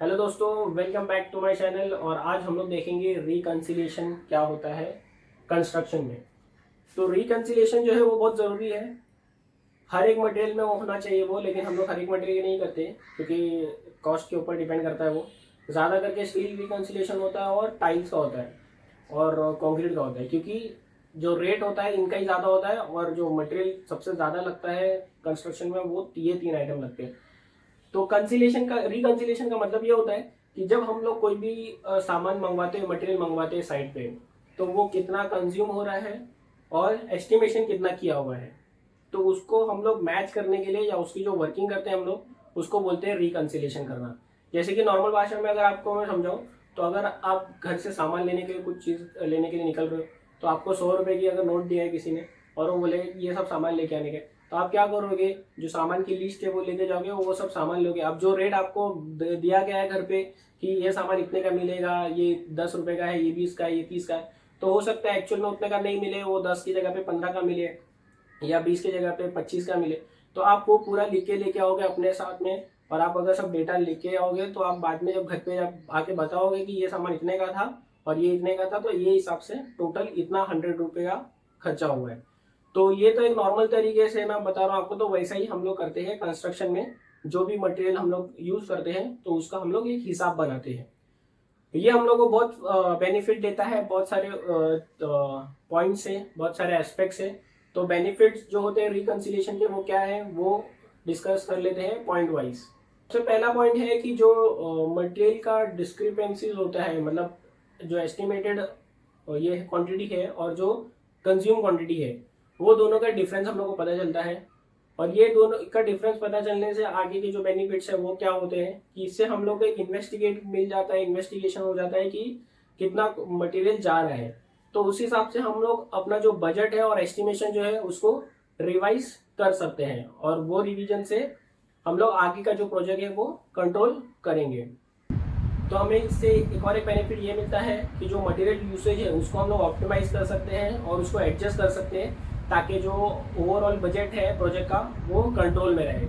Hello दोस्तों, welcome back to my channel. और आज हम लोग देखेंगे रिकंसिलिएशन क्या होता है कंस्ट्रक्शन में। तो रिकंसिलिएशन जो है वो बहुत ज़रूरी है। हर एक मटेरियल में वो होना चाहिए वो, लेकिन हम लोग हर एक मटेरियल नहीं करते क्योंकि कॉस्ट के ऊपर डिपेंड करता है। वो ज़्यादा करके स्टील रिकंसिलिएशन होता है और टाइल्स का होता है और कंक्रीट का होता है, क्योंकि जो रेट होता है इनका ही ज़्यादा होता है और जो मटेरियल सबसे ज़्यादा लगता है कंस्ट्रक्शन में वो ये तीन आइटम लगते हैं। तो कंसिलेशन का रिकंसिलेशन का मतलब ये होता है कि जब हम लोग कोई भी सामान मंगवाते हैं, मटेरियल मंगवाते हैं साइट पे, तो वो कितना कंज्यूम हो रहा है और एस्टिमेशन कितना किया हुआ है, तो उसको हम लोग मैच करने के लिए या उसकी जो वर्किंग करते हैं हम लोग उसको बोलते हैं रिकंसिलेशन करना। जैसे कि नॉर्मल भाषा में अगर आपको मैं समझाऊं, तो अगर आप घर से सामान लेने के लिए कुछ चीज़ लेने के लिए निकल रहे हो, तो आपको 100 रुपये की अगर नोट दिया है किसी ने और वो बोले ये सब सामान लेके आने के, तो आप क्या करोगे, जो सामान की लिस्ट है वो लेके जाओगे, वो सब सामान लोगे। अब जो रेट आपको दिया गया है घर पे कि ये सामान इतने का मिलेगा, ये 10 रुपये का है, ये 20 का है, ये 30 का है, तो हो सकता है एक्चुअल में उतने का नहीं मिले, वो 10 की जगह पे 15 का मिले या 20 की जगह पे 25 का मिले। तो आप वो पूरा लिख के लेके आओगे अपने साथ में, और आप अगर सब डेटा लेके आओगे तो आप बाद में जब घर पे जब आके बताओगे कि ये सामान इतने का था और ये इतने का था, तो ये हिसाब से टोटल इतना 100 रुपये का खर्चा हुआ है। तो ये तो एक नॉर्मल तरीके से मैं बता रहा हूँ आपको, तो वैसा ही हम लोग करते हैं कंस्ट्रक्शन में। जो भी मटेरियल हम लोग यूज करते हैं तो उसका हम लोग एक हिसाब बनाते हैं। ये हम लोग को बहुत बेनिफिट देता है, बहुत सारे पॉइंट्स है, बहुत सारे एस्पेक्ट्स है। तो बेनिफिट्स जो होते हैं रिकंसिलिएशन के वो क्या है वो डिस्कस कर लेते हैं पॉइंट वाइज। सबसे पहला पॉइंट है कि जो मटेरियल का डिस्क्रिपेंसीज होता है, मतलब जो एस्टिमेटेड ये क्वांटिटी है और जो कंज्यूम क्वांटिटी है, वो दोनों का डिफरेंस हम लोग को पता चलता है। और ये दोनों का डिफरेंस पता चलने से आगे के जो बेनिफिट्स है वो क्या होते हैं कि इससे हम लोग को एक इन्वेस्टिगेट मिल जाता है, इन्वेस्टिगेशन हो जाता है कि कितना मटेरियल जा रहा है। तो उस हिसाब से हम लोग अपना जो बजट है और एस्टिमेशन जो है उसको रिवाइज कर सकते हैं, और वो रिवीजन से हम लोग आगे का जो प्रोजेक्ट है वो कंट्रोल करेंगे। तो हमें इससे एक और एक बेनिफिट ये मिलता है कि जो मटेरियल यूसेज है उसको हम लोग ऑप्टिमाइज कर सकते हैं और उसको एडजस्ट कर सकते हैं, ताकि जो ओवरऑल बजट है प्रोजेक्ट का वो कंट्रोल में रहे।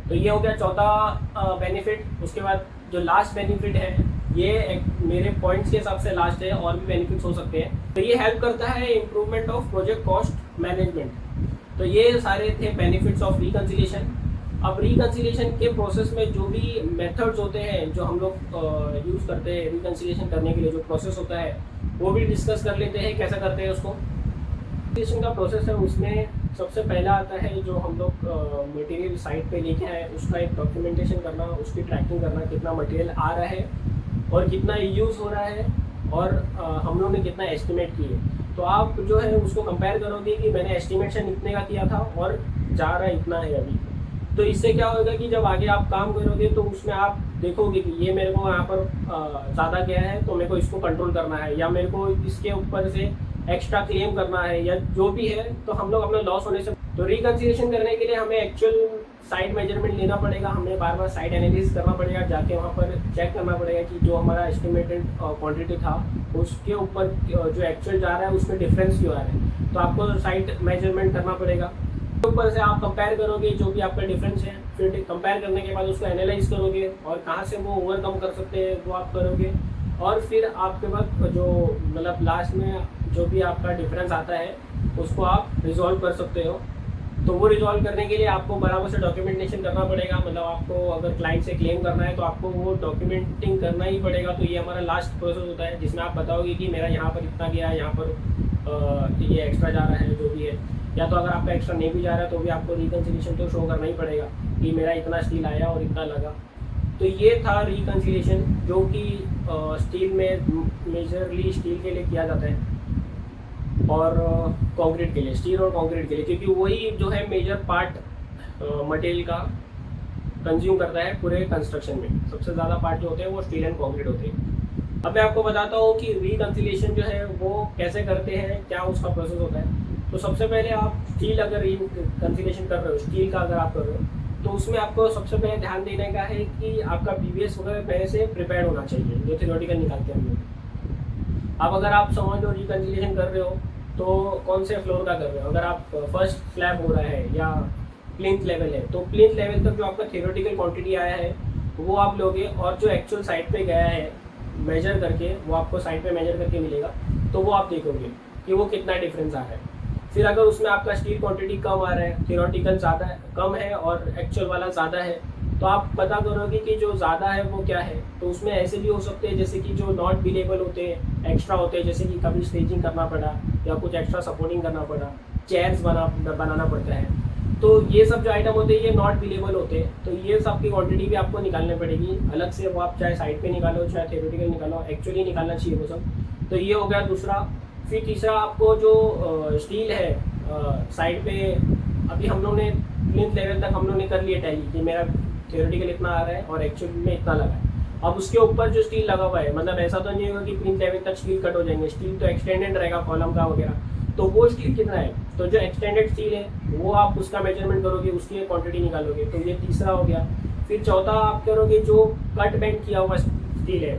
तो ये हो गया चौथा बेनिफिट। उसके बाद जो लास्ट बेनिफिट है, ये मेरे पॉइंट्स के हिसाब से लास्ट है, और भी बेनिफिट्स हो सकते हैं। तो ये हेल्प करता है improvement of project cost management. तो ये सारे थे बेनिफिट्स ऑफ रिकंसिलिएशन। अब रिकंसिलिएशन के प्रोसेस में जो भी मेथड्स होते हैं जो हम लोग यूज़ करते हैं रिकंसिलिएशन करने के लिए, जो प्रोसेस होता है वो भी डिस्कस कर लेते हैं कैसा करते हैं उसको। रिकंसिलिएशन का प्रोसेस है, उसमें सबसे पहला आता है जो हम लोग मटेरियल साइट पे लेके आए उसका एक डॉक्यूमेंटेशन करना, उसकी ट्रैकिंग करना, कितना मटेरियल आ रहा है और कितना यूज़ हो रहा है और हम लोग ने कितना एस्टिमेट किए। तो आप जो है उसको कंपेयर करोगे कि मैंने एस्टिमेशन इतने का किया था और जा रहा है इतना है अभी। तो इससे क्या होगा कि जब आगे आप काम करोगे तो उसमें आप देखोगे कि ये मेरे को यहाँ पर ज़्यादा गया है, तो मेरे को इसको कंट्रोल करना है, या मेरे को इसके ऊपर से एक्स्ट्रा क्लेम करना है, या जो भी है। तो हम लोग अपना लॉस होने से, तो रिकंसिलिएशन करने के लिए हमें एक्चुअल साइट मेजरमेंट लेना पड़ेगा, हमें बार बार साइट एनालिसिस करना पड़ेगा, जाके वहाँ पर चेक करना पड़ेगा कि जो हमारा एस्टिमेटेड क्वांटिटी था उसके ऊपर जो एक्चुअल जा रहा है उसमें डिफरेंस क्यों आ रहा है। तो आपको साइट मेजरमेंट करना पड़ेगा, ऊपर से आप कंपेयर करोगे जो भी आपका डिफरेंस है, फिर कंपेयर करने के बाद उसको एनालाइज करोगे और कहाँ से वो ओवरकम कर सकते हैं वो आप करोगे। और फिर आपके पास जो मतलब लास्ट में जो भी आपका डिफरेंस आता है उसको आप रिजॉल्व कर सकते हो। तो वो रिजॉल्व करने के लिए आपको बराबर से डॉक्यूमेंटेशन करना पड़ेगा, मतलब आपको अगर क्लाइंट से क्लेम करना है तो आपको वो डॉक्यूमेंटिंग करना ही पड़ेगा। तो ये हमारा लास्ट प्रोसेस होता है जिसमें आप बताओगे कि मेरा यहाँ पर इतना गया है, यहाँ पर ये एक्स्ट्रा जा रहा है जो भी है। या तो अगर आपका एक्स्ट्रा नहीं भी जा रहा है तो भी आपको रिकंसिलिएशन तो शो करना ही पड़ेगा कि मेरा इतना स्टील आया और इतना लगा। तो ये था रिकंसिलिएशन, जो कि स्टील में मेजरली स्टील के लिए किया जाता है और कंक्रीट के लिए, स्टील और कंक्रीट के लिए, क्योंकि वही जो है मेजर पार्ट मटेरियल का कंज्यूम करता है पूरे कंस्ट्रक्शन में। सबसे ज़्यादा पार्ट जो होते हैं वो स्टील एंड कंक्रीट होते हैं। अब मैं आपको बताता हूँ कि रिकंसिलिएशन जो है वो कैसे करते हैं, क्या उसका प्रोसेस होता है। तो सबसे पहले आप स्टील अगर रिकंसिलिएशन कर रहे हो, स्टील का अगर आप कर रहे हो, तो उसमें आपको सबसे पहले ध्यान देने का है कि आपका बीबीएस वगैरह पहले से प्रिपेयर होना चाहिए, जो थ्योरेटिकल निकालते हैं हम लोग। अब अगर आप समझ लो रिकंसिलिएशन कर रहे हो तो कौन से फ्लोर का कर रहे हो, अगर आप फर्स्ट स्लैब हो रहा है या प्लिंथ लेवल है, तो प्लिंथ लेवल तक जो आपका थ्योरेटिकल क्वांटिटी आया है वो आप लोगे, और जो एक्चुअल साइट पे गया है मेजर करके, वो आपको साइट पे मेजर करके मिलेगा, तो वो आप देखोगे कि वो कितना डिफरेंस आ रहा है। फिर अगर उसमें आपका स्टील क्वांटिटी कम आ रहा है, थियोरेटिकल ज़्यादा कम है और एक्चुअल वाला ज़्यादा है, तो आप पता करोगे कि जो ज़्यादा है वो क्या है। तो उसमें ऐसे भी हो सकते हैं जैसे कि जो नॉट बिलेबल होते हैं, एक्स्ट्रा होते हैं, जैसे कि कभी स्टेजिंग करना पड़ा या कुछ एक्स्ट्रा सपोर्टिंग करना पड़ा, चेयर्स बनाना पड़ता है। तो ये सब जो आइटम होते हैं ये नॉट बिलेबल होते हैं, तो ये सब की क्वांटिटी भी आपको निकालनी पड़ेगी अलग से। वो आप चाहे साइड पे निकालो, चाहे थियोरेटिकल निकालो, एक्चुअली निकालना चाहिए वो सब। तो ये हो गया दूसरा। फिर तीसरा, आपको जो स्टील है साइड पे, अभी हम लोग ने प्लिंथ लेवल तक हम लोग ने कर लिया टैली कि मेरा थियोरेटिकल इतना आ रहा है और एक्चुअल में इतना लगा है। अब उसके ऊपर जो स्टील लगा हुआ है, मतलब ऐसा तो नहीं होगा कि प्लिंथ लेवल तक स्टील कट हो जाएंगे, स्टील तो एक्सटेंडेड रहेगा कॉलम का वगैरह, तो वो स्टील कितना है, तो जो एक्सटेंडेड स्टील है वो आप उसका मेजरमेंट करोगे, उसकी क्वांटिटी निकालोगे, तो ये तीसरा हो गया। फिर चौथा आप करोगे जो कट बेंड किया हुआ स्टील है,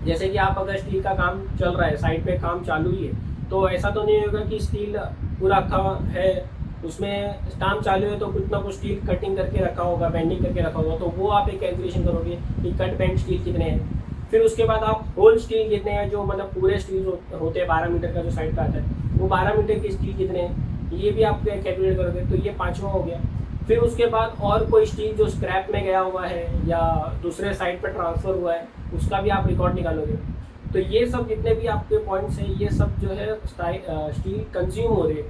जैसे कि आप अगर स्टील का काम चल रहा है, साइड पे काम चालू ही है, तो ऐसा तो नहीं होगा कि स्टील पूरा अखा है, उसमें काम चालू है तो कुछ ना कुछ स्टील कटिंग करके रखा होगा, बेंडिंग करके रखा होगा, तो वो आप एक कैलकुलेशन करोगे कि कट बेंड स्टील कितने हैं। फिर उसके बाद आप होल स्टील कितने हैं, जो मतलब पूरे स्टील होते हैं 12 मीटर का जो साइड का आता है, वो 12 मीटर की स्टील कितने हैं, ये भी आप कैलकुलेट करोगे, तो ये पाँचवा हो गया। फिर उसके बाद और कोई स्टील जो स्क्रैप में गया हुआ है या दूसरे साइड पर ट्रांसफ़र हुआ है, उसका भी आप रिकॉर्ड निकालोगे। तो ये सब जितने भी आपके पॉइंट्स हैं, ये सब जो है स्टील कंज्यूम हो रहे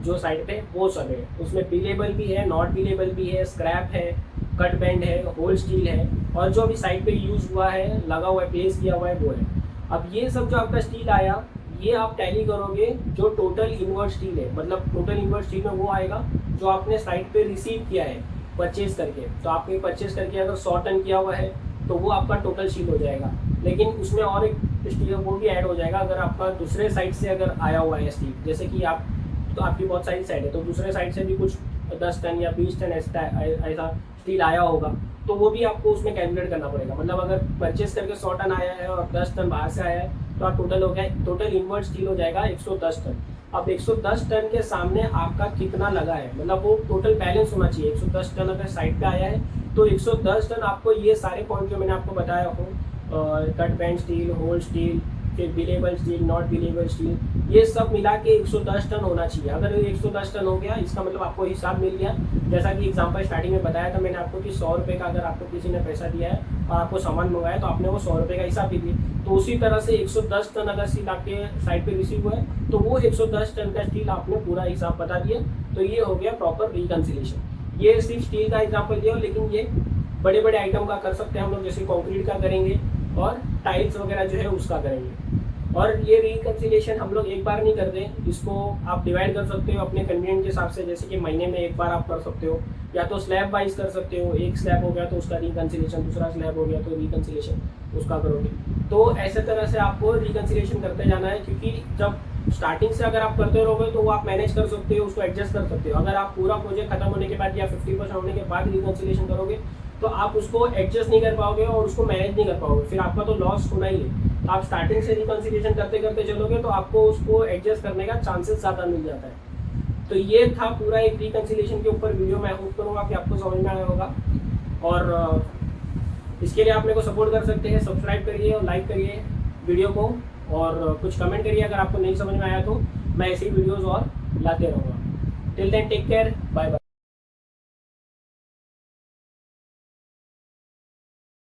जो साइड पे, वो सब है। उसमें बिलेबल भी है, नॉट बिलेबल भी है, स्क्रैप है, कट बैंड है, होल स्टील है, और जो अभी साइड पे यूज़ हुआ है, लगा हुआ है, प्लेस किया हुआ है, वो है। अब ये सब जो आपका स्टील आया, ये आप टैली करोगे जो टोटल इनवर्ट स्टील है, मतलब टोटल इनवर्ट स्टील में वो आएगा जो आपने साइट पे रिसीव किया है परचेज करके। तो आपने परचेज करके अगर 100 टन किया हुआ है तो वो आपका टोटल स्टील हो जाएगा, लेकिन उसमें और एक स्टील वो भी ऐड हो जाएगा अगर आपका दूसरे साइड से अगर आया हुआ है स्टील, जैसे कि आप, तो आपकी बहुत सारी साइड है, तो दूसरे साइड से भी कुछ 10 टन या 20 टन ऐसा स्टील आया होगा, तो वो भी आपको उसमें कैलकुलेट करना पड़ेगा। मतलब अगर परचेस करके 100 टन आया है और 10 टन बाहर से आया है, तो आप टोटल हो गया, टोटल इनवर्ट स्टील हो जाएगा 110 टन। अब 110 टन के सामने आपका कितना लगा है, मतलब वो टोटल बैलेंस होना चाहिए। 110 टन अगर साइड पे आया है तो 110 टन आपको ये सारे पॉइंट जो मैंने आपको बताया हो, cut bend steel, whole steel, फिर billable steel, not billable steel, ये सब मिला के 110 टन होना चाहिए। अगर 110 टन हो गया, इसका मतलब आपको हिसाब मिल गया। जैसा कि एग्जांपल स्टार्टिंग में बताया था मैंने आपको कि 100 रुपये का अगर आपको किसी ने पैसा दिया है और आपको सामान मंगाया, तो आपने वो 100 रुपये का हिसाब भी दिया। तो उसी तरह से 110 टन अगर स्टील आपके साइड पे रिसीव हुआ है, तो वो 110 टन का स्टील आपने पूरा हिसाब बता दिया। तो ये हो गया प्रॉपर रिकन्सिलेशन। ये सिर्फ स्टील का एग्जाम्पल दिया, लेकिन ये बड़े बड़े आइटम का कर सकते हैं हम लोग, जैसे कॉन्क्रीट का करेंगे और टाइल्स वगैरह जो है उसका करेंगे। और ये रिकन्सिलेशन हम लोग एक बार नहीं करते, इसको आप डिवाइड कर सकते हो अपने कन्वीनियंट के हिसाब से, जैसे कि महीने में एक बार आप कर सकते हो, या तो स्लैब वाइज कर सकते हो। एक स्लैब हो गया तो उसका रिकन्सिलेशन, दूसरा स्लैब हो गया तो रिकन्सिलेशन उसका करोगे। तो ऐसे तरह से आपको रिकन्सिलेशन करते जाना है, क्योंकि जब स्टार्टिंग से अगर आप करते रहोगे तो वो आप मैनेज कर सकते हो, उसको एडजस्ट कर सकते हो। अगर आप पूरा प्रोजेक्ट खत्म होने के बाद या 50% होने के बाद रिकन्सिलेशन करोगे, तो आप उसको एडजस्ट नहीं कर पाओगे और उसको मैनेज नहीं कर पाओगे, फिर आपका तो लॉस होना ही है। तो आप स्टार्टिंग से रिकन्सिलेशन करते करते चलोगे तो आपको उसको एडजस्ट करने का चांसेस ज़्यादा मिल जाता है। तो ये था पूरा एक रिकन्सिलेशन के ऊपर वीडियो। मैं होप करूँगा कि आपको समझ में आया होगा, और इसके लिए आप मेरे को सपोर्ट कर सकते हैं। सब्सक्राइब करिए और लाइक करिए वीडियो को, और कुछ कमेंट करिए अगर आपको नहीं समझ में आया तो। मैं ऐसी वीडियोज़ और लाते रहूँगा। Till then take care, bye bye.